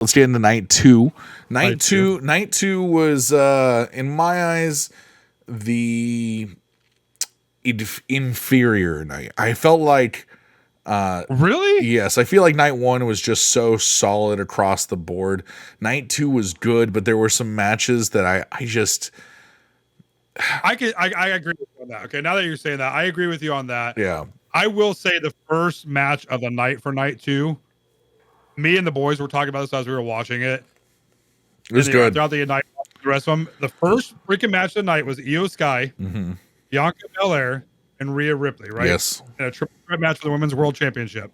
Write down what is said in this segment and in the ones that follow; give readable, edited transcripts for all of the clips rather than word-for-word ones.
let's get into night two. Night two was, in my eyes, the inferior night. I felt like, really? yes, I feel like night one was just so solid across the board. Night two was good, but there were some matches that I agree with you on that. Okay, now that you're saying that, I agree with you on that. Yeah. I will say the first match of the night for night two, me and the boys were talking about this as we were watching it. It was good. Throughout the night, the rest of them, the first freaking match of the night was Io Sky, Bianca Belair, and Rhea Ripley, right? Yes. And a triple threat match for the Women's World Championship.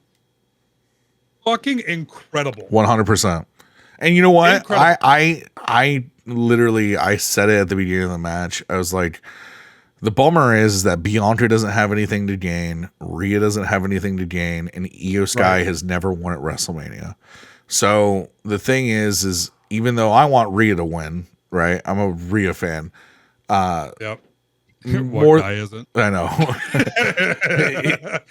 Fucking incredible. 100%. And you know what? I literally, I said it at the beginning of the match. I was like, the bummer is that Bianca doesn't have anything to gain. Rhea doesn't have anything to gain. And Io Sky has never won at WrestleMania. So the thing is even though I want Rhea to win, right? I'm a Rhea fan. Yep. More, what guy isn't? I know.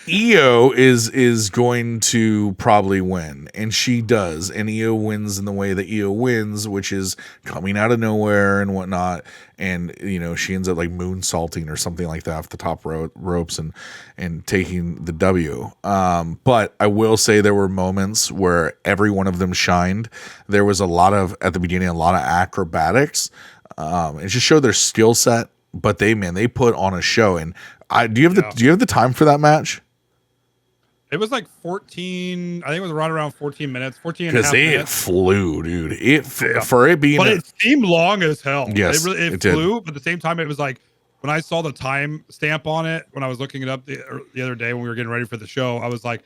Io is going to probably win, and she does. And Io wins in the way that Io wins, which is coming out of nowhere and whatnot. And you know, she ends up like moonsaulting or something like that off the top ropes and taking the W. But I will say there were moments where every one of them shined. There was a lot of, at the beginning, a lot of acrobatics. It just showed their skill set. But they put on a show. And do you have the time for that match? It was like 14. I think it was around 14 minutes. 14 and a half minutes. Because it flew, dude. For it being, but it seemed long as hell. Yes, it flew. But at the same time, it was like when I saw the time stamp on it when I was looking it up the other day when we were getting ready for the show. I was like,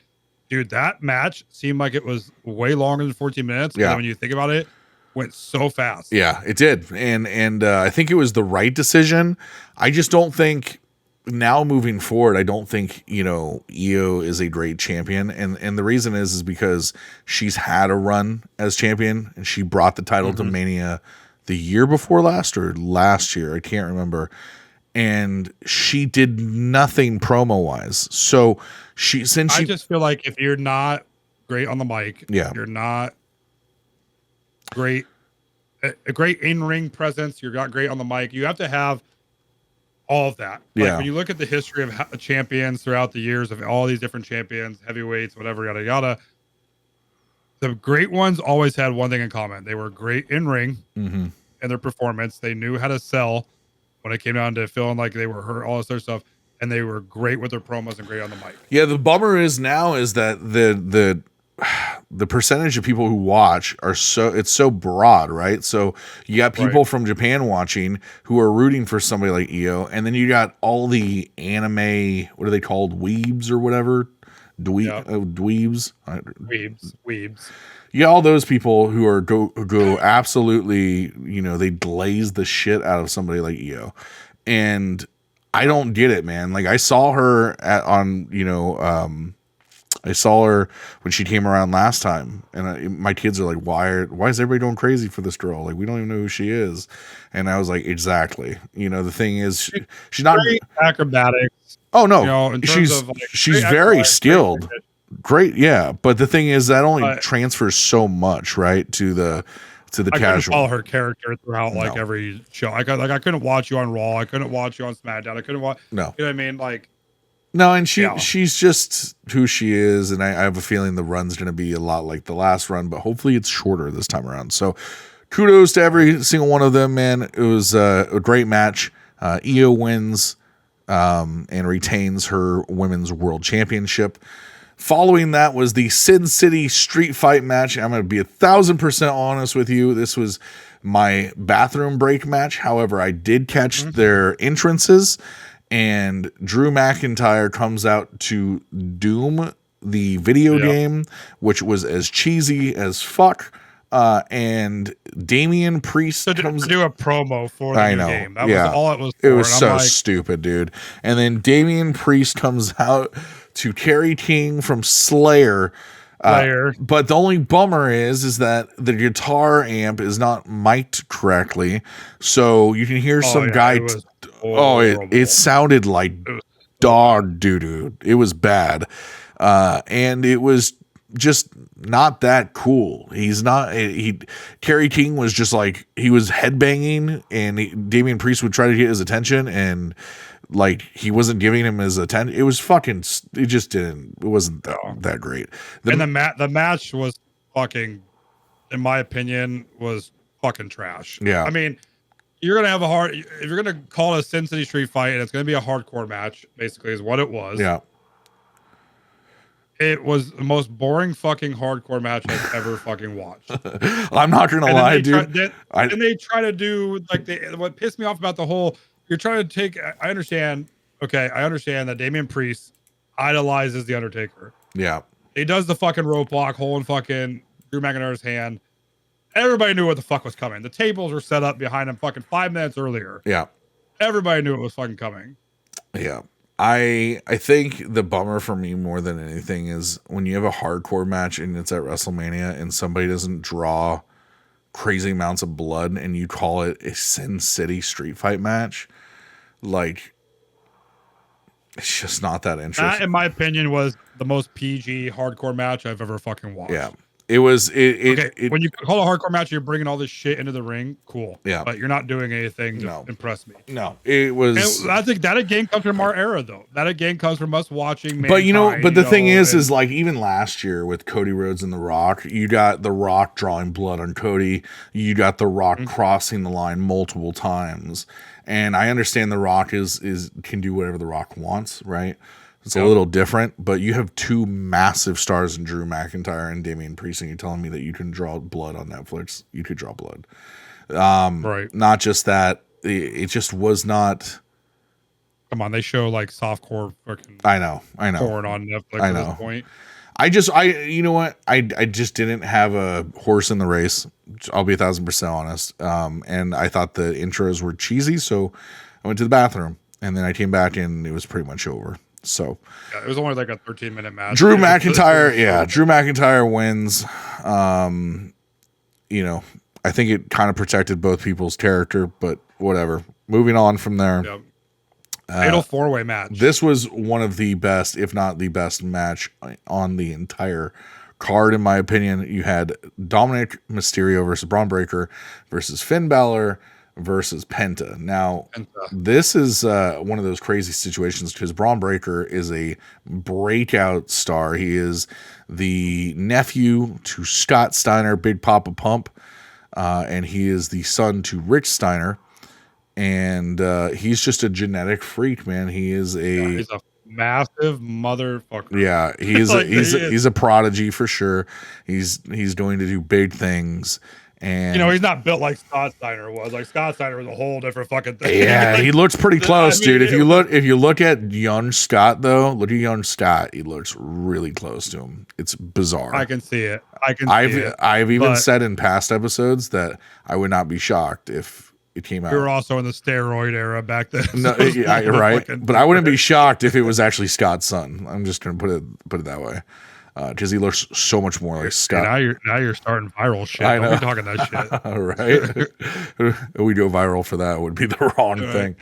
dude, that match seemed like it was way longer than 14 minutes. Yeah. And when you think about it, went so fast. Yeah, it did. And I think it was the right decision. I just don't think now moving forward, I don't think, you know, Io is a great champion. And the reason is because she's had a run as champion and she brought the title to Mania the year before last or last year. I can't remember. And she did nothing promo wise. So I just feel like if you're not great on the mic, you're not a great in-ring presence, you're not great on the mic, you have to have all of that. Like when you look at the history of champions throughout the years of all these different champions, heavyweights, whatever, yada yada, the great ones always had one thing in common: they were great in-ring in their performance, they knew how to sell when it came down to feeling like they were hurt, all this other stuff, and they were great with their promos and great on the mic. Yeah, the bummer is that the percentage of people who watch it's so broad, right? So you got people from Japan watching who are rooting for somebody like Io, and then you got all the anime, what are they called, weebs or whatever, dweebs. You got all those people who are go absolutely, you know, they glaze the shit out of somebody like Io, and I don't get it, man. Like I saw her I saw her when she came around last time, and my kids are like, why is everybody going crazy for this girl? Like, we don't even know who she is. And I was like, exactly. You know, the thing is, she's not acrobatics. Oh no, you know, she's very skilled. Great, yeah. But the thing is, that only transfers so much, right, to the casual. I couldn't follow her character throughout like every show. I couldn't watch you on Raw. I couldn't watch you on SmackDown. I couldn't watch. No, you know what I mean, like. No, and she's just who she is, and I have a feeling the run's going to be a lot like the last run, but hopefully it's shorter this time around. So kudos to every single one of them, man. It was a great match. Io wins and retains her Women's World Championship. Following that was the Sin City Street Fight match. I'm going to be 1,000% honest with you. This was my bathroom break match. However, I did catch their entrances. And Drew McIntyre comes out to Doom, the video game, which was as cheesy as fuck. And Damian Priest comes to do a promo for the new game. That was all it was for. It was so stupid, dude. And then Damian Priest comes out to Kerry King from Slayer. But the only bummer is that the guitar amp is not mic'd correctly, so you can hear some guy. It sounded like dog doo-doo. It was bad, and it was just not that cool. He's not. Kerry King was just like, he was headbanging, and Damian Priest would try to get his attention, and like he wasn't giving him his attention. It was fucking. It just didn't. It wasn't that great. And the match was fucking, in my opinion, was fucking trash. Yeah. I mean, you're gonna have if you're gonna call it a Sin City Street fight, and it's gonna be a hardcore match, basically, is what it was. Yeah. It was the most boring fucking hardcore match I've ever fucking watched. I'm not gonna lie, dude. And they try to do like what pissed me off about the whole. You're trying to take. I understand. Okay, I understand that Damian Priest idolizes the Undertaker. Yeah. He does the fucking rope lock, hole in fucking Drew McIntyre's hand. Everybody knew what the fuck was coming. The tables were set up behind him fucking 5 minutes earlier. Yeah. Everybody knew it was fucking coming. Yeah. I think the bummer for me more than anything is when you have a hardcore match and it's at WrestleMania and somebody doesn't draw crazy amounts of blood and you call it a Sin City street fight match. Like, it's just not that interesting. That, in my opinion, was the most PG hardcore match I've ever fucking watched. Yeah. It was when you call a hardcore match, you're bringing all this shit into the ring. Cool. Yeah. But you're not doing anything to impress me. No, it was. And I think that again comes from our era, though. That again comes from us watching. But the thing is like even last year with Cody Rhodes and The Rock, you got The Rock drawing blood on Cody. You got The Rock crossing the line multiple times. And I understand The Rock can do whatever The Rock wants, right? It's a little different, but you have two massive stars in Drew McIntyre and Damian Priest, and you're telling me that you can draw blood on Netflix. You could draw blood. Right. Not just that, it just was not. Come on, they show like softcore fucking. I know. Porn on Netflix at this point. You know what? I just didn't have a horse in the race. I'll be 1,000% honest. And I thought the intros were cheesy, so I went to the bathroom, and then I came back, and it was pretty much over. So yeah, it was only like a 13-minute match. Drew McIntyre wins. I think it kind of protected both people's character, but whatever. Moving on from there. Yep. Fatal 4-way match. This was one of the best, if not the best match on the entire card, in my opinion. You had Dominic Mysterio versus Braun Breaker versus Finn Balor versus Penta. Now, this is one of those crazy situations because Braun Breaker is a breakout star. He is the nephew to Scott Steiner, Big Papa Pump, and he is the son to Rick Steiner. And he's just a genetic freak, man. He's a massive motherfucker. Yeah, he's a prodigy for sure. He's going to do big things. And he's not built like Scott Steiner was. Like Scott Steiner was a whole different fucking thing. Yeah, he looks pretty close, dude. If you look at young Scott though, look at young Scott. He looks really close to him. It's bizarre. I can see it. I've even said in past episodes that I would not be shocked if it came out. We were also in the steroid era back then. No, right. But I wouldn't be shocked if it was actually Scott's son. I'm just gonna put it that way. Because he looks so much more like Scott. Now you're starting viral shit. I know. We're talking that shit. Right? We go viral for that would be the wrong thing.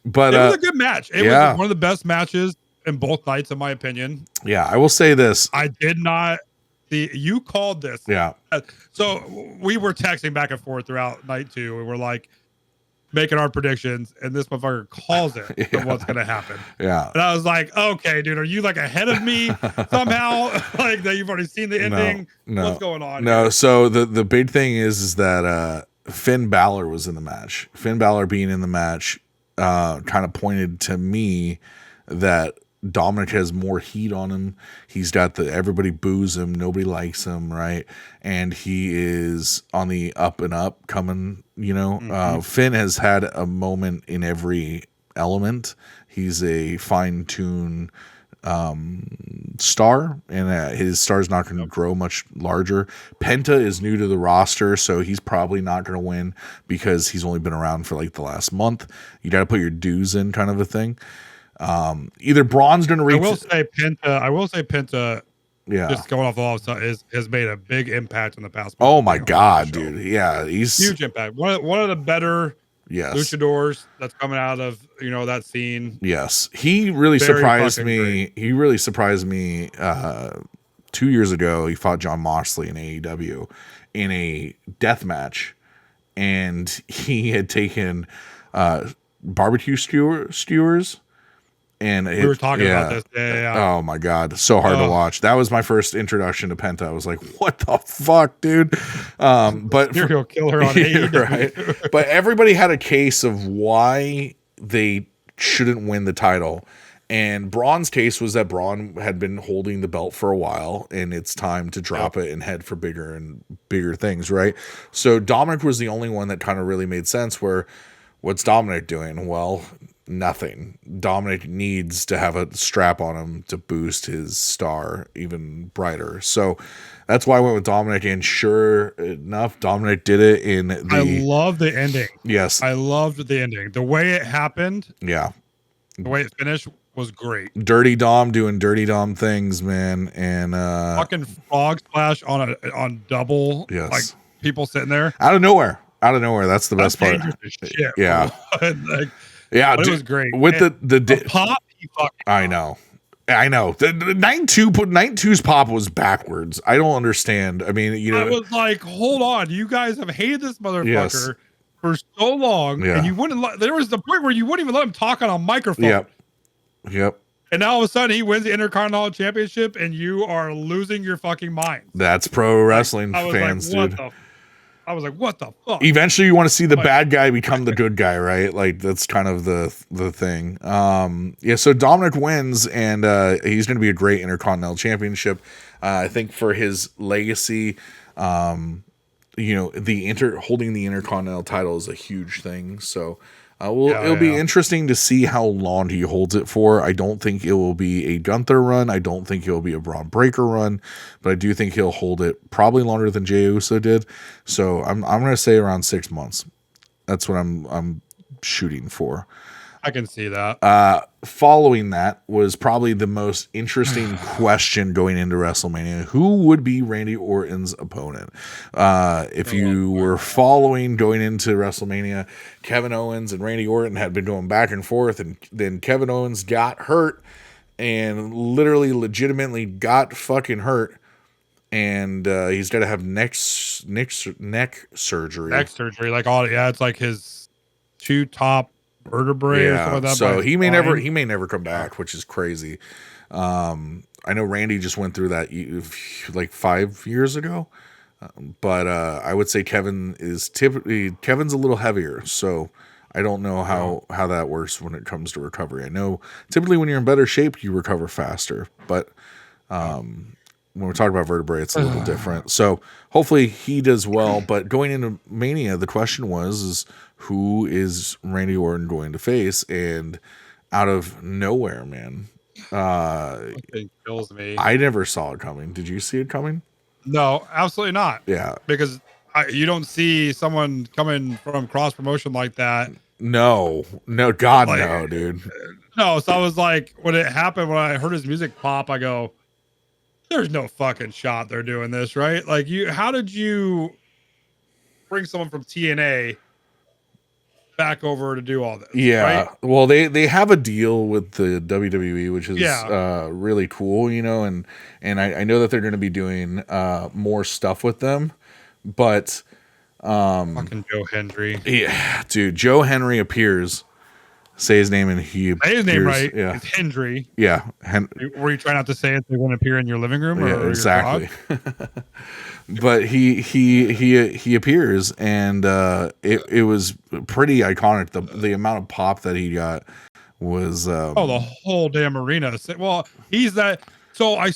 But it was a good match. It was one of the best matches in both nights, in my opinion. Yeah, I will say this. I did not. You called this. Yeah. So we were texting back and forth throughout night 2. We were like making our predictions, and this motherfucker calls it of what's gonna happen. Yeah. And I was like, okay, dude, are you like ahead of me somehow? Like that you've already seen the ending? No. What's going on? No, here? So the big thing is that Finn Balor was in the match. Finn Balor being in the match kind of pointed to me that Dominic has more heat on him. He's got everybody boos him, nobody likes him, right? And he is on the up and up coming, Finn has had a moment in every element. He's a fine-tuned star, and his star's not going to grow much larger. Penta is new to the roster, so he's probably not going to win because he's only been around for like the last month. You got to put your dues in, kind of a thing. Either Braun's going to reach. I will say Penta. Yeah, just going off the wall has made a big impact in the past. Oh my god, dude! Yeah, he's huge impact. One of the better luchadors that's coming out of that scene. Yes, he really surprised me. Great. He really surprised me 2 years ago, he fought John Moxley in AEW in a death match, and he had taken barbecue skewers. And we were talking about this. Yeah. Oh my God. So hard to watch. That was my first introduction to Penta. I was like, what the fuck, dude? But serial killer on AEW. Right. But everybody had a case of why they shouldn't win the title. And Braun's case was that Braun had been holding the belt for a while, and it's time to drop it and head for bigger and bigger things, right? So Dominic was the only one that kind of really made sense, where what's Dominic doing? Well, nothing. Dominic needs to have a strap on him to boost his star even brighter. So that's why I went with Dominic, and sure enough, Dominic did it in the... I love the ending. Yes. I loved the ending. The way it happened. Yeah. The way it finished was great. Dirty Dom doing dirty Dom things, man. And fucking frog splash on double. Yes. Like people sitting there. Out of nowhere. That's the best part. Shit, yeah. Like, yeah. It was great. With and the pop, I know. The 9-2's pop was backwards. I don't understand. I mean, I was like, hold on, you guys have hated this motherfucker for so long, and you wouldn't. There was the point where you wouldn't even let him talk on a microphone. Yep. And now all of a sudden he wins the Intercontinental Championship, and you are losing your fucking mind. That's pro wrestling fans, dude. I was like, what the fuck? Eventually you want to see the bad guy become the good guy, right? Like that's kind of the thing. So Dominic wins, and he's going to be a great Intercontinental Championship. I think for his legacy, holding the Intercontinental title is a huge thing. So it'll be interesting to see how long he holds it for. I don't think it will be a Gunther run. I don't think it will be a Braun Breaker run, but I do think he'll hold it probably longer than Jey Uso did. So I'm going to say around 6 months. That's what I'm shooting for. I can see that. Following that was probably the most interesting question going into WrestleMania. Who would be Randy Orton's opponent? If you were following going into WrestleMania, Kevin Owens and Randy Orton had been going back and forth, and then Kevin Owens got hurt and legitimately got fucking hurt. And he's got to have neck surgery. Neck surgery, like it's like his two top vertebrae or something like that. So he may never come back, which is crazy. I know Randy just went through that like 5 years ago, but I would say Kevin's a little heavier, so I don't know how that works when it comes to recovery. I know typically when you're in better shape you recover faster, but when we're talking about vertebrae, it's a little different. So hopefully he does well. But going into Mania, the question was who is Randy Orton going to face? And out of nowhere, man, it kills me. I never saw it coming. Did you see it coming? No, absolutely not. Yeah, because you don't see someone coming from cross promotion like that. No, God, no, dude. No, so I was like, when it happened, when I heard his music pop, I go, there's no fucking shot they're doing this, right? Like, how did you bring someone from TNA back over to do all this? Yeah. Right? Well, they have a deal with the WWE, which is really cool, and I know that they're going to be doing more stuff with them, but fucking Joe Hendry. Yeah, dude, Joe Henry appears. Say his name and he appears. Say his name right. Yeah. It's Hendry. Yeah. Were you trying not to say it? They won't appear in your living room or exactly. But he appears, and it was pretty iconic. The amount of pop that he got was the whole damn arena. Well, he's that. So I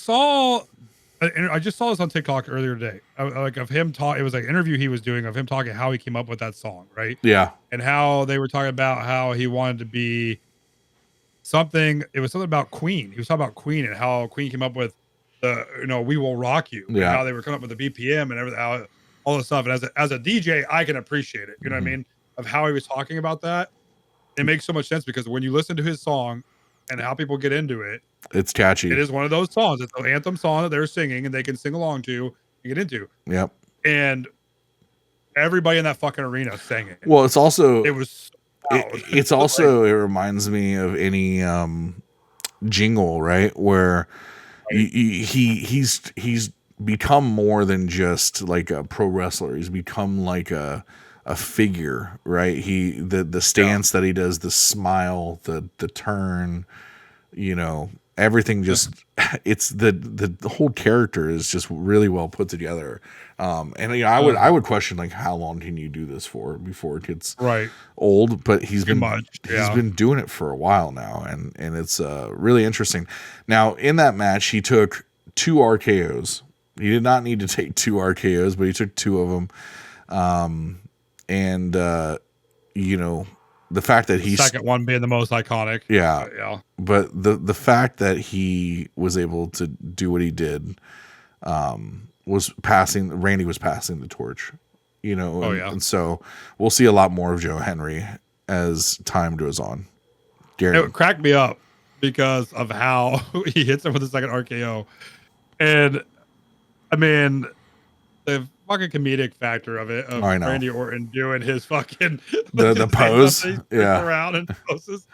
just saw this on TikTok earlier today, like of him talk. It was like an interview he was doing of him talking how he came up with that song, right? Yeah, and how they were talking about how he wanted to be something. It was something about Queen. He was talking about Queen and how Queen came up with the "We Will Rock You." Yeah, and how they were coming up with the BPM and everything, all this stuff. And as a DJ, I can appreciate it. You know what I mean? Of how he was talking about that, it makes so much sense because when you listen to his song and how people get into it. It's catchy. It is one of those songs. It's an anthem song that they're singing and they can sing along to and get into. Yep. And everybody in that fucking arena sang it. Well, it's also it also it reminds me of any jingle, right? Where he's become more than just like a pro wrestler. He's become like a figure, right? The stance that he does, the smile, the turn, everything just it's the whole character is just really well put together. And I would question like how long can you do this for before it gets old, but he's been doing it for a while now, and it's really interesting. Now in that match he took 2 RKOs. He did not need to take 2 RKOs, but he took 2 of them. And the fact that the second one being the most iconic. Yeah. But the fact that he was able to do what he did, Randy was passing the torch, and so we'll see a lot more of Joe Henry as time goes on. It cracked me up because of how he hits him with the second RKO. And I mean, the fucking comedic factor of it, of Randy Orton doing his fucking the pose, around and poses.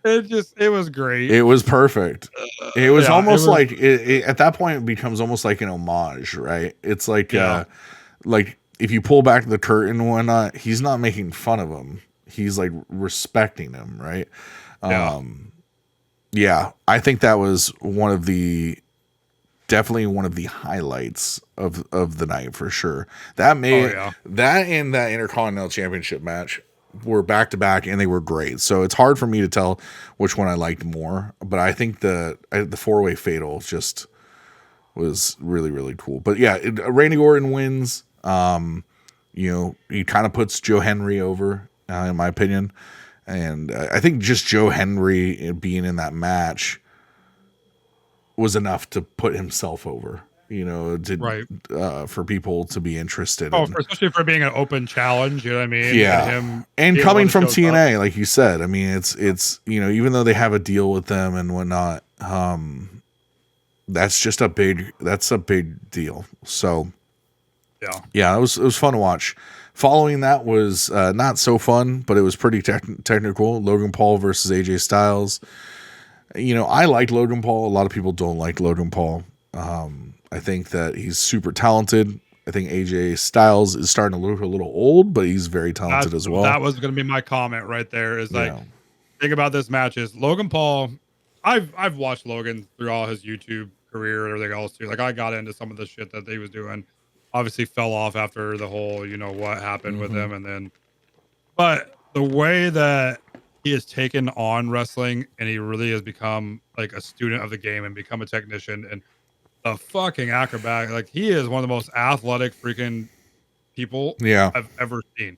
It was great. It was perfect. It was almost like at that point it becomes almost like an homage, right? It's like like if you pull back the curtain and whatnot, he's not making fun of him. He's like respecting him, right? I think that was definitely one of the highlights of the night for sure. That and that Intercontinental Championship match were back to back and they were great. So it's hard for me to tell which one I liked more, but I think the 4-way fatal just was really, really cool. But yeah, Randy Orton wins. He kind of puts Joe Henry over, in my opinion. And I think just Joe Henry being in that match was enough to put himself over, for people to be interested. Especially for being an open challenge, you know what I mean? Yeah. And coming from TNA, like you said, I mean, it's even though they have a deal with them and whatnot, that's a big deal. So yeah, it was fun to watch. Following that was not so fun, but it was pretty technical. Logan Paul versus AJ Styles. I like Logan Paul. A lot of people don't like Logan Paul. I think that he's super talented. I think AJ Styles is starting to look a little old, but he's very talented as well. That was going to be my comment right there. Is like, think about this match is Logan Paul. I've watched Logan through all his YouTube career and everything else too. Like I got into some of the shit that he was doing. Obviously fell off after the whole, what happened with him, but the way that he has taken on wrestling and he really has become like a student of the game and become a technician and a fucking acrobat. Like he is one of the most athletic freaking people I've ever seen.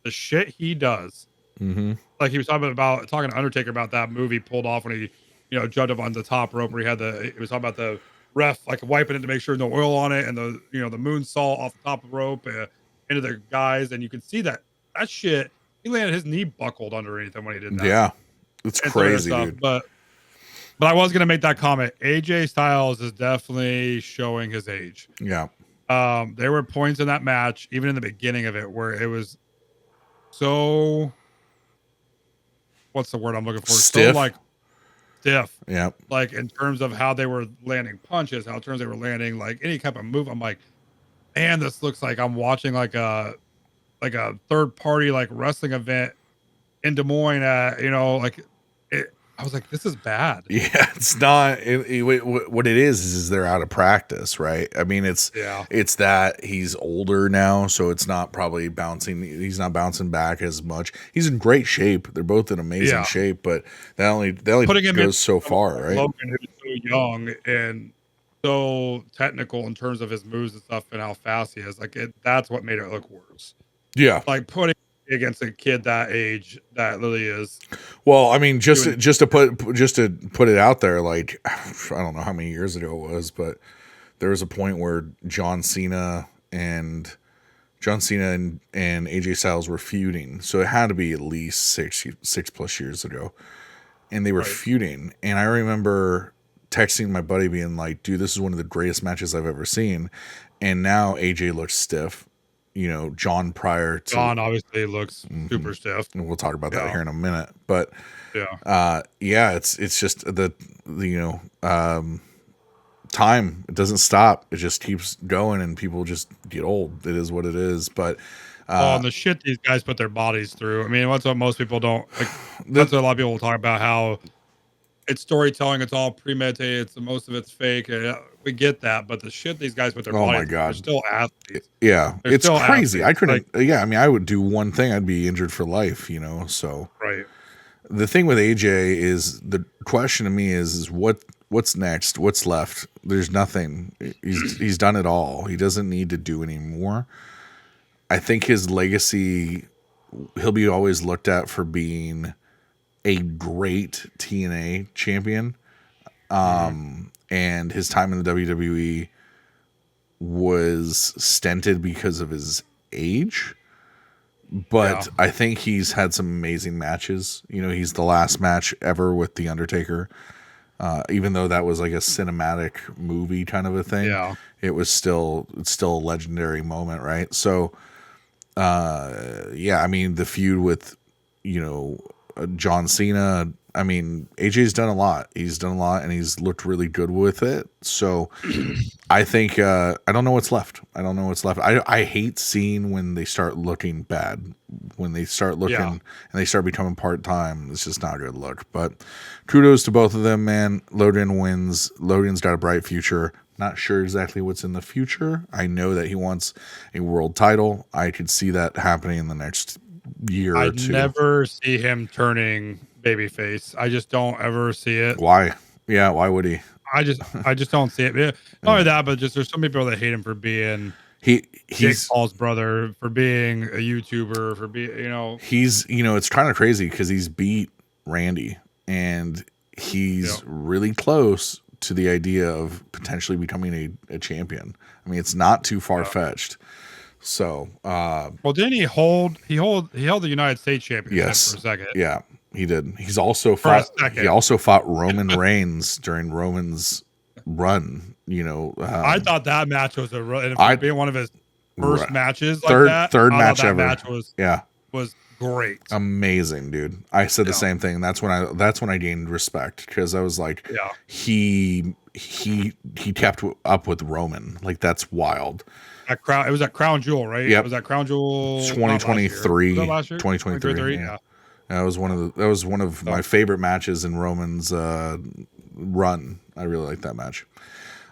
The shit he does. Like he was talking to Undertaker about that movie pulled off when he, jumped up on the top rope where he was talking about the ref like wiping it to make sure no oil on it and the moon salt off the top of the rope into the guys, and you can see that shit. He landed his knee buckled underneath him when he did that. Yeah, it's crazy, dude. But I was gonna make that comment. AJ Styles is definitely showing his age. Yeah. There were points in that match, even in the beginning of it, where it was so. What's the word I'm looking for? Stiff. So stiff. Yeah. Like in terms of how they were landing punches, how in terms they were landing like any type of move. I'm like, man, this looks like I'm watching like a third party like wrestling event in Des Moines. I was like, this is bad. Yeah, it's not. What it is they're out of practice, right? I mean, it's that he's older now, so it's not probably bouncing. He's not bouncing back as much. He's in great shape. They're both in amazing shape, but that only goes so far, right? Logan, who's so young and so technical in terms of his moves and stuff and how fast he is. Like that's what made it look worse. Yeah, like putting against a kid that age that literally is. Well, I mean, just to put it out there, like I don't know how many years ago it was, but there was a point where John Cena and AJ Styles were feuding, so it had to be at least six plus years ago, and they were feuding, and I remember texting my buddy being like, "Dude, this is one of the greatest matches I've ever seen," and now AJ looks stiff. John obviously looks super stiff, and we'll talk about that here in a minute. But it's just time. It doesn't stop. It just keeps going, and people just get old. It is what it is. But and the shit these guys put their bodies through. I mean, that's what most people don't like. That's what a lot of people talk about, how it's storytelling. It's all premeditated. Most of it's fake. We get that, but the shit these guys put their bodies through, they're still athletes. Yeah, they're it's crazy. Athletes. I couldn't. I mean, I would do one thing. I'd be injured for life. So right. The thing with AJ is, the question to me is what's next? What's left? There's nothing. He's done it all. He doesn't need to do any more. I think his legacy, he'll be always looked at for being a great TNA champion. And his time in the WWE was stinted because of his age. But I think he's had some amazing matches. He's the last match ever with The Undertaker. Even though that was like a cinematic movie kind of a thing, it's still a legendary moment, right? So, I mean, the feud with, John Cena. I mean, AJ's done a lot. He's done a lot, and he's looked really good with it. So, I think I don't know what's left. I hate seeing when they start looking bad. When they start looking and they start becoming part-time, it's just not a good look. But kudos to both of them, man. Logan wins. Logan's got a bright future. Not sure exactly what's in the future. I know that he wants a world title. I could see that happening in the next year or two. I never see him turning babyface. I just don't ever see it. Why? Yeah, why would he? I just don't see it. Not only that, but just there's some people that hate him for being he's Jake Paul's brother, for being a YouTuber, for being he's it's kind of crazy because he's beat Randy, and he's really close to the idea of potentially becoming a champion. I mean, it's not too far fetched. So, well, didn't he held the United States Championship for a second? Yeah, he did. He also fought Roman Reigns during Roman's run. I thought that match was being one of his first matches. Third match ever. Match was great, amazing, dude. I said the same thing. That's when I gained respect, because I was like, he kept up with Roman. Like, that's wild. It was at Crown Jewel, right? Yep. Was that Crown Jewel 2023? 2023. Yeah. That was one of my favorite matches in Roman's run. I really liked that match.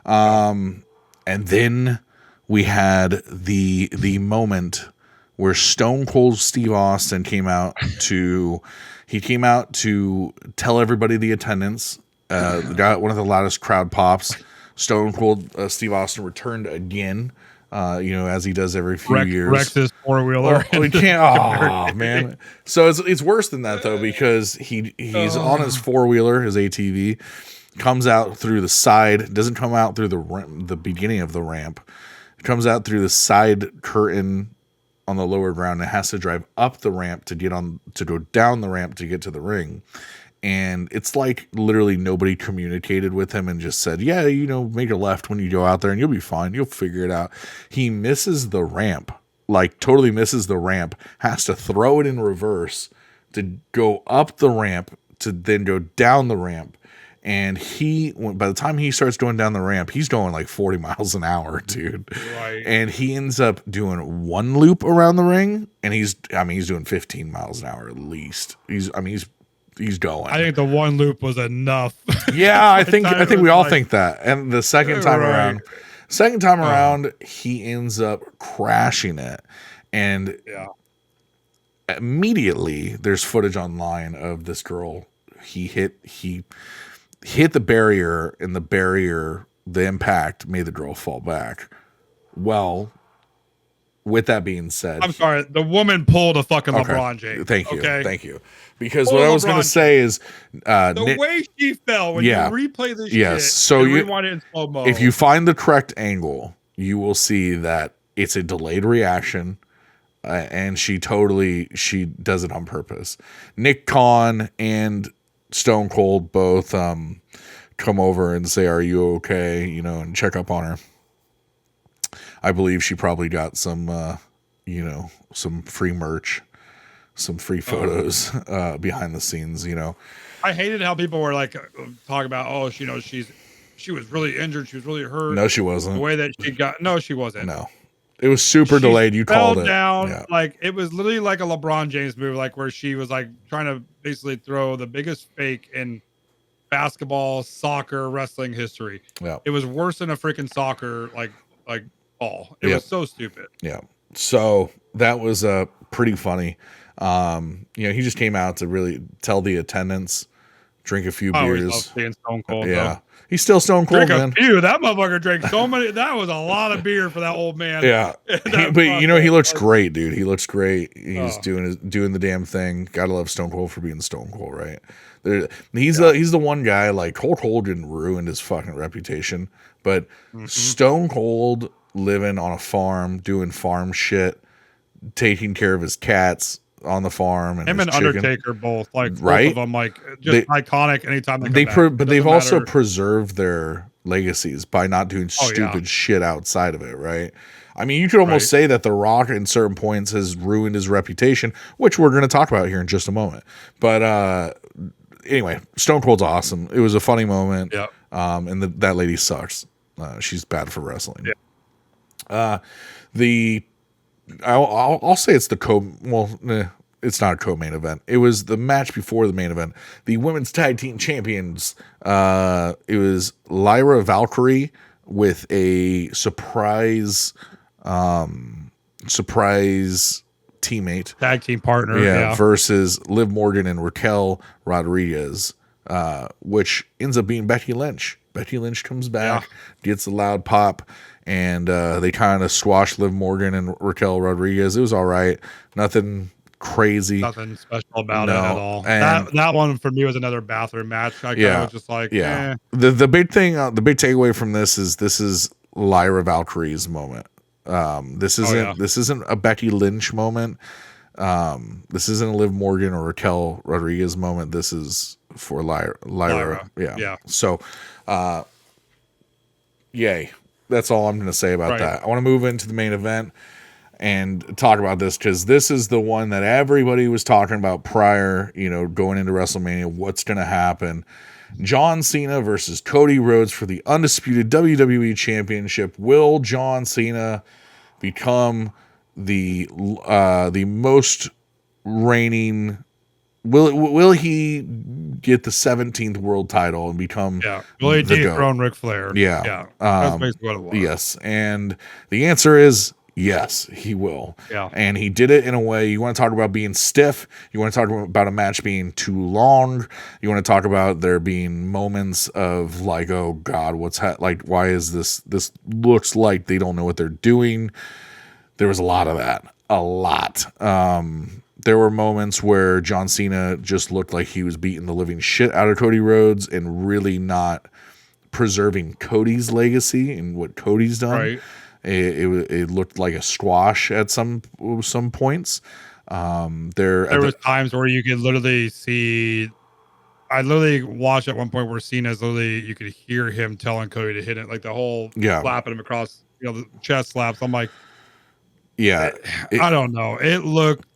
And then we had the moment where Stone Cold Steve Austin came out to tell everybody the attendance. Got one of the loudest crowd pops. Stone Cold Steve Austin returned again. As he does every few years. Rex's four-wheeler. Oh, he can't. Oh, man. So it's worse than that, though, because he's on his four-wheeler, his ATV, comes out through the side, doesn't come out through the beginning of the ramp. It comes out through the side curtain on the lower ground, and has to drive up the ramp to go down the ramp to get to the ring. And it's like literally nobody communicated with him and just said, yeah, make a left when you go out there and you'll be fine. You'll figure it out. He misses the ramp, like totally misses the ramp, has to throw it in reverse to go up the ramp to then go down the ramp. And by the time he starts going down the ramp, he's going like 40 miles an hour, dude. Right. And he ends up doing one loop around the ring, and he's doing 15 miles an hour at least. He's going. I think the one loop was enough. Yeah, I think we all think that. And the second time around, he ends up crashing it. And immediately there's footage online of this girl. He hit the barrier, and the impact made the girl fall back. Well, with that being said, I'm sorry, the woman pulled a fucking LeBron James. Thank you. Because what I was going to say is the way she fell when you replay this shit. So you rewind it in slow mo. If you find the correct angle, you will see that it's a delayed reaction, and she does it on purpose. Nick Khan and Stone Cold both come over and say, "Are you okay?" And check up on her. I believe she probably got some some free merch, some free photos behind the scenes. I hated how people were like talking about, she's she was really injured. She was really hurt. No, she wasn't. The way that she got, no, she wasn't. No, it was super delayed. You fell called it. Down Yeah. like it was literally like a LeBron James move, like where she was like trying to basically throw the biggest fake in basketball, soccer, wrestling history. Yeah. It was worse than a freaking soccer like ball. It was so stupid. Yeah. So that was pretty funny. He just came out to really tell the attendance, drink a few beers. Being Stone Cold. Yeah. Though. He's still Stone Cold, man. That motherfucker drank so many. That was a lot of beer for that old man. Yeah. But he looks great, dude. He looks great. He's doing the damn thing. Gotta love Stone Cold for being Stone Cold, right? He's the one guy, like Hulk Hogan ruined his fucking reputation, but Stone Cold living on a farm, doing farm shit, taking care of his cats on the farm, and him and chicken. Undertaker both both of them they, iconic anytime they come back. But they've also preserved their legacies by not doing stupid shit outside of it, right? I mean, you could almost say that The Rock in certain points has ruined his reputation, which we're going to talk about here in just a moment. But anyway, Stone Cold's awesome. It was a funny moment. Yeah. And that lady sucks. She's bad for wrestling. Yeah. I'll say it's it's not a co-main event. It was the match before the main event. The women's tag team champions. It was Lyra Valkyrie with a surprise teammate, tag team partner, versus Liv Morgan and Raquel Rodriguez, which ends up being Becky Lynch. Becky Lynch comes back, gets a loud pop, and they kind of squash Liv Morgan and Raquel Rodriguez. It was all right. Nothing crazy. Nothing special about it at all. And that one for me was another bathroom match. I was just like, The big thing, the big takeaway from this is Lyra Valkyrie's moment. This isn't a Becky Lynch moment. This isn't a Liv Morgan or Raquel Rodriguez moment. This is for Lyra. Yeah. So, yay. That's all I'm going to say about that. I want to move into the main event and talk about this because this is the one that everybody was talking about prior, going into WrestleMania. What's going to happen? John Cena versus Cody Rhodes for the undisputed WWE Championship. Will John Cena become the most reigning? Will he get the 17th world title and become? Will he dethrone Ric Flair? That's basically what it was. Yes, and the answer is yes, he will. And he did it in a way. You want to talk about being stiff? You want to talk about a match being too long? You want to talk about there being moments of like, oh God, why is this? This looks like they don't know what they're doing. There was a lot of that. A lot. There were moments where John Cena just looked like he was beating the living shit out of Cody Rhodes and really not preserving Cody's legacy and what Cody's done. Right. It looked like a squash at some points. There was times where you could literally see. I literally watched at one point where Cena's literally, you could hear him telling Cody to hit it, like the whole slapping him across, the chest slaps. I'm like, I don't know. It looked.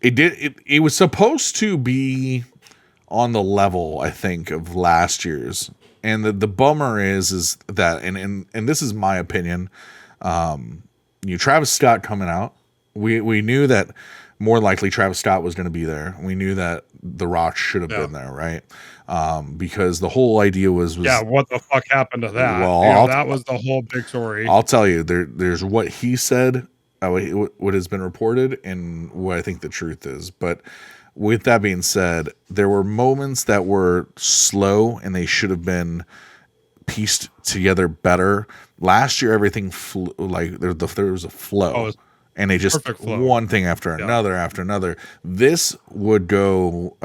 It was supposed to be on the level, I think, of last year's. And the bummer is that, and this is my opinion, Travis Scott coming out. We knew that more likely Travis Scott was going to be there. We knew that The Rock should have been there, right? Because the whole idea was what the fuck happened to that? Well, that was the whole big story. I'll tell you, there's what he said, what has been reported, and what I think the truth is. But with that being said, there were moments that were slow and they should have been pieced together better. Last year, everything flew, like there was a flow, and they just one thing after another. This would go.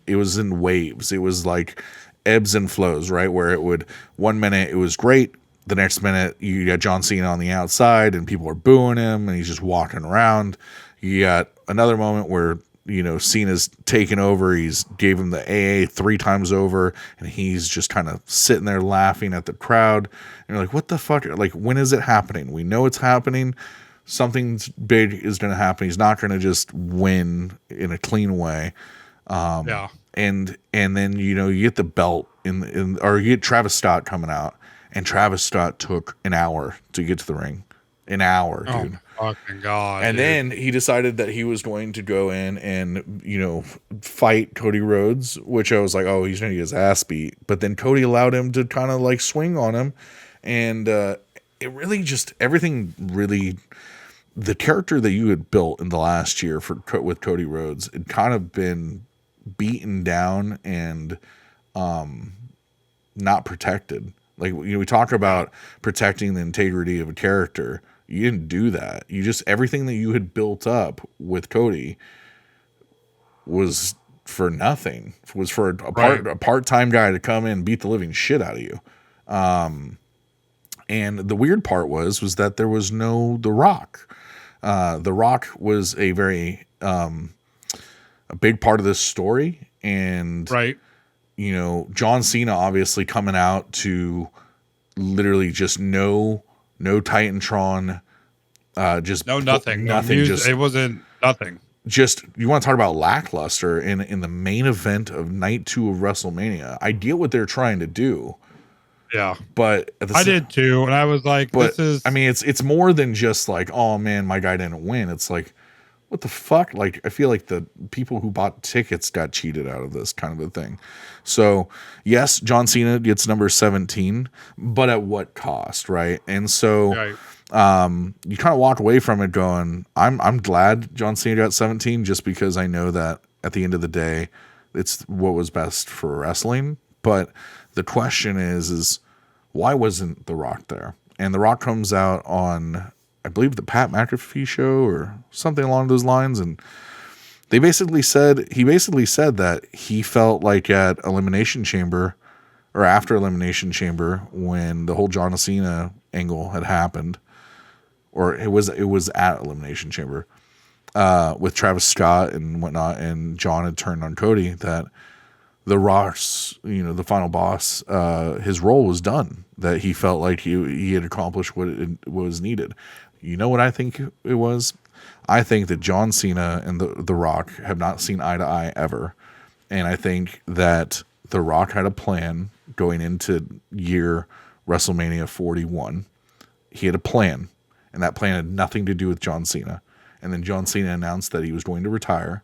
It was in waves. It was like ebbs and flows, right? Where it would 1 minute it was great. The next minute, you got John Cena on the outside and people are booing him and he's just walking around. You got another moment where, Cena's taken over. He's gave him the AA 3 times over and he's just kind of sitting there laughing at the crowd. And you're like, what the fuck? Like, when is it happening? We know it's happening. Something big is going to happen. He's not going to just win in a clean way. And then you get the belt or you get Travis Scott coming out, and Travis Scott took an hour to get to the ring. An hour, dude. Oh, fucking God. And then he decided that he was going to go in and, fight Cody Rhodes, which I was like, oh, he's going to get his ass beat. But then Cody allowed him to kind of like swing on him. And it really just, everything really, the character that you had built in the last year with Cody Rhodes, had kind of been beaten down and not protected. Like, we talk about protecting the integrity of a character. You didn't do that. You just, everything that you had built up with Cody was for nothing. Was for a part-time guy to come in and beat the living shit out of you. And the weird part was that there was no The Rock. The Rock was a very a big part of this story, and John Cena obviously coming out to literally just no Titantron, just nothing. It wasn't nothing. Just, you want to talk about lackluster in the main event of night 2 of WrestleMania. I get what they're trying to do. Yeah, but I did too, and I was like, "This is." I mean, it's more than just like, oh man, my guy didn't win. It's like, what the fuck? Like, I feel like the people who bought tickets got cheated out of this kind of a thing. So yes, John Cena gets number 17, but at what cost, right? And so you kind of walk away from it going, I'm glad John Cena got 17, just because I know that at the end of the day, it's what was best for wrestling. But the question is why wasn't The Rock there? And The Rock comes out on, I believe, the Pat McAfee show or something along those lines, and he basically said that he felt like at Elimination Chamber, or after Elimination Chamber, when the whole John Cena angle had happened, or it was at Elimination Chamber, with Travis Scott and whatnot, and John had turned on Cody, that The Rock's, the final boss, his role was done, that he felt like he had accomplished what was needed. You know what I think it was? I think that John Cena and the Rock have not seen eye to eye ever. And I think that The Rock had a plan going into year WrestleMania 41. He had a plan, and that plan had nothing to do with John Cena. And then John Cena announced that he was going to retire,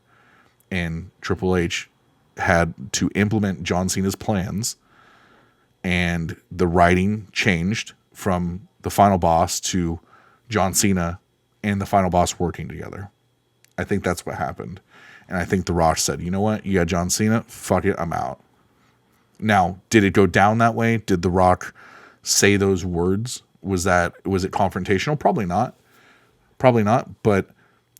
and Triple H had to implement John Cena's plans, and the writing changed from the final boss to John Cena and the final boss working together. I think that's what happened. And I think The Rock said, you know what? You got John Cena? Fuck it, I'm out. Now, did it go down that way? Did The Rock say those words? Was it confrontational? Probably not. But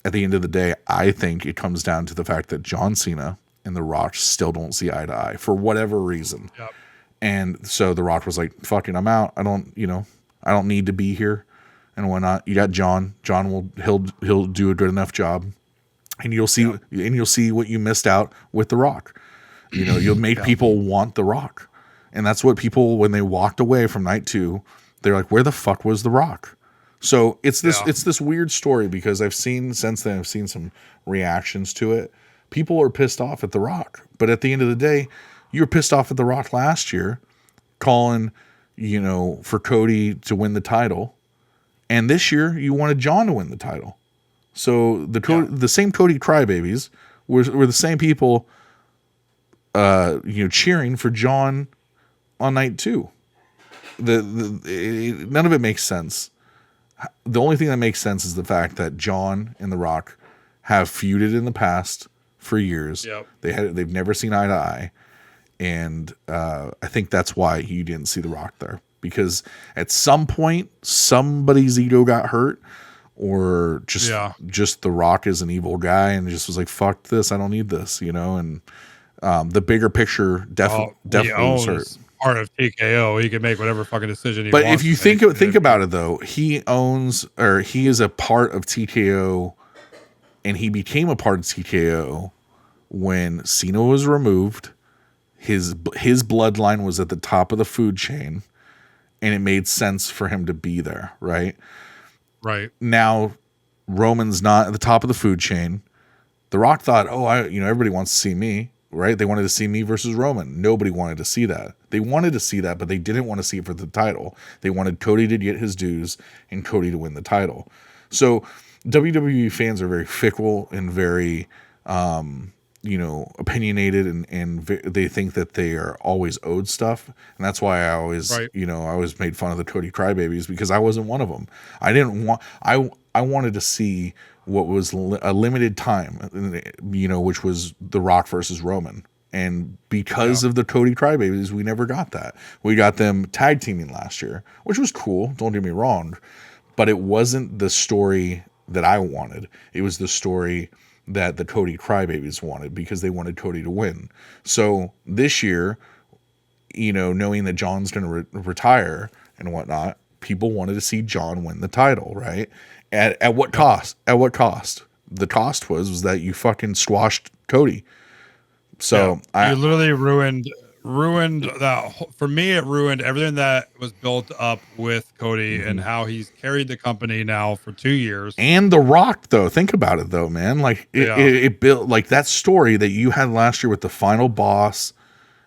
at the end of the day, I think it comes down to the fact that John Cena and The Rock still don't see eye to eye for whatever reason. Yep. And so The Rock was like, fuck it, I'm out. I don't need to be here and whatnot. You got John. He'll do a good enough job. And you'll see what you missed out with The Rock. You'll make people want The Rock. And that's what people, when they walked away from night 2, they're like, where the fuck was The Rock? So it's this weird story, because I've seen some reactions to it. People are pissed off at The Rock, but at the end of the day, you were pissed off at The Rock last year, calling, for Cody to win the title, and this year you wanted John to win the title. So the same Cody crybabies were the same people, cheering for John on night 2. None of it makes sense. The only thing that makes sense is the fact that John and The Rock have feuded in the past for years. Yep. They've never seen eye to eye, and I think that's why you didn't see The Rock there, because at some point somebody's ego got hurt, or just The Rock is an evil guy and just was like, fuck this, I don't need this, and the bigger picture definitely was hurt. Part of TKO, he can make whatever fucking decision he wants. But if you think about it, though, he is a part of TKO, and he became a part of TKO when Cena was removed. His bloodline was at the top of the food chain, and it made sense for him to be there, right? Right. Now, Roman's not at the top of the food chain. The Rock thought, everybody wants to see me. right? They wanted to see me versus Roman. Nobody wanted to see that. They wanted to see that, but they didn't want to see it for the title. They wanted Cody to get his dues and Cody to win the title. So WWE fans are very fickle and very, opinionated, and they think that they are always owed stuff. And that's why I always, I always made fun of the Cody crybabies, because I wasn't one of them. I wanted to see what was a limited time, which was The Rock versus Roman. And because of the Cody crybabies, we never got that. We got them tag teaming last year, which was cool. Don't get me wrong, but it wasn't the story that I wanted. It was the story that the Cody crybabies wanted, because they wanted Cody to win. So this year, knowing that John's going to retire and whatnot, people wanted to see John win the title, right? At what cost? At what cost? The cost was that you fucking squashed Cody. So you literally ruined that. For me, it ruined everything that was built up with Cody and how he's carried the company now for 2 years. And The Rock, though, think about it, though, man. Like it built, like, that story that you had last year with the final boss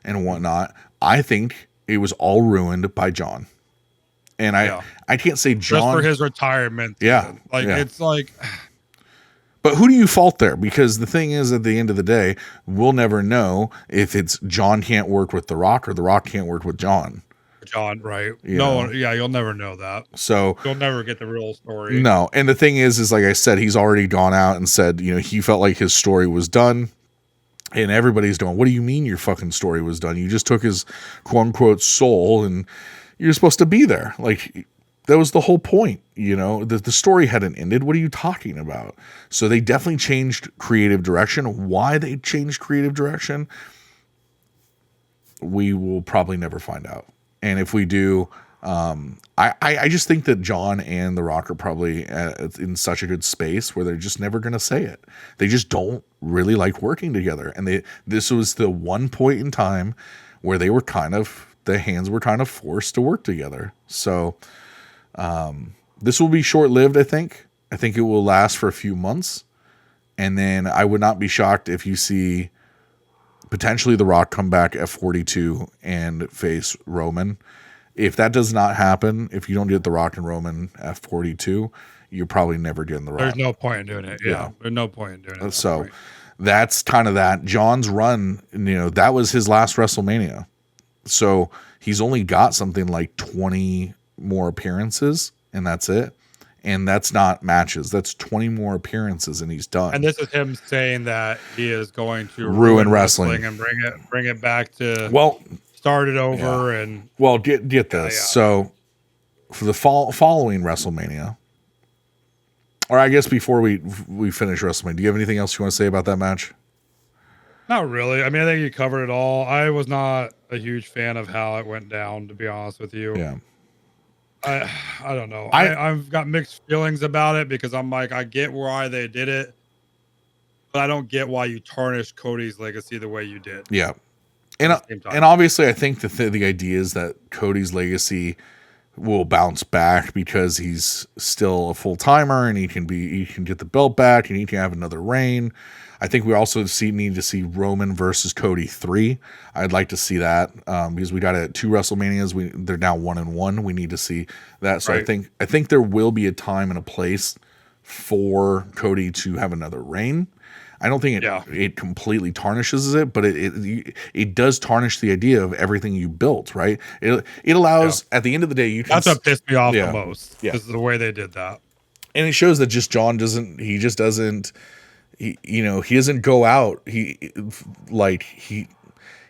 and whatnot. I think it was all ruined by John. And I can't say John just for his retirement. It's like, but who do you fault there? Because the thing is, at the end of the day, we'll never know if it's John can't work with The Rock or The Rock can't work with John. Right? You'll never know that. So you'll never get the real story. No, and the thing is like I said, he's already gone out and said, he felt like his story was done. And everybody's going, what do you mean your fucking story was done? You just took his quote unquote soul and you're supposed to be there. Like, that was the whole point. The story hadn't ended. What are you talking about? So they definitely changed creative direction. Why they changed creative direction, we will probably never find out. And if we do, I just think that John and The Rock are probably in such a good space where they're just never going to say it. They just don't really like working together. And this was the one point in time where they were the hands were kind of forced to work together. So this will be short-lived, I think. I think it will last for a few months. And then I would not be shocked if you see potentially The Rock come back at 42 and face Roman. If that does not happen, if you don't get The Rock and Roman at 42, you're probably never getting The Rock. There's no point in doing it. Yeah. There's no point in doing it. So that's kind of that. John's run, that was his last WrestleMania. So he's only got something like 20 more appearances, and that's it. And that's not matches. That's 20 more appearances, and he's done. And this is him saying that he is going to ruin wrestling and bring it back to start it over. And get this. So for the following WrestleMania, or I guess before we finish WrestleMania, do you have anything else you want to say about that match? Not really. I mean, I think you covered it all. I was not a huge fan of how it went down, to be honest with you. Yeah. I don't know. I've got mixed feelings about it, because I'm like, I get why they did it, but I don't get why you tarnished Cody's legacy the way you did. Yeah. And obviously I think the idea is that Cody's legacy will bounce back because he's still a full timer and he can get the belt back and he can have another reign. I think we also need to see Roman versus Cody 3. I'd like to see that because we got it at 2 WrestleManias. They're now 1-1. We need to see that. So right. I think there will be a time and a place for Cody to have another reign. I don't think it completely tarnishes it, but it does tarnish the idea of everything you built, right? It allows at the end of the day that's what pissed me off the most. Yeah, is the way they did that, and it shows that John doesn't go out.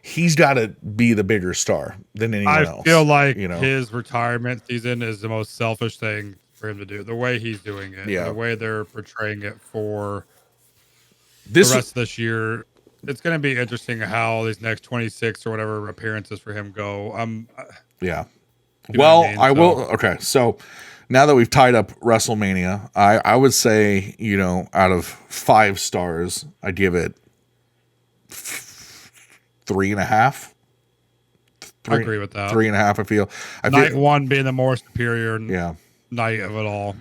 He's got to be the bigger star than anyone else. I feel like his retirement season is the most selfish thing for him to do. The way he's doing it, the way they're portraying it for the rest of this year. It's going to be interesting how these next 26 or whatever appearances for him go. I will. Okay, so now that we've tied up WrestleMania, I would say, out of 5 stars, I'd give it 3.5. I agree with that. 3.5. I feel night 1 being the more superior night of it all.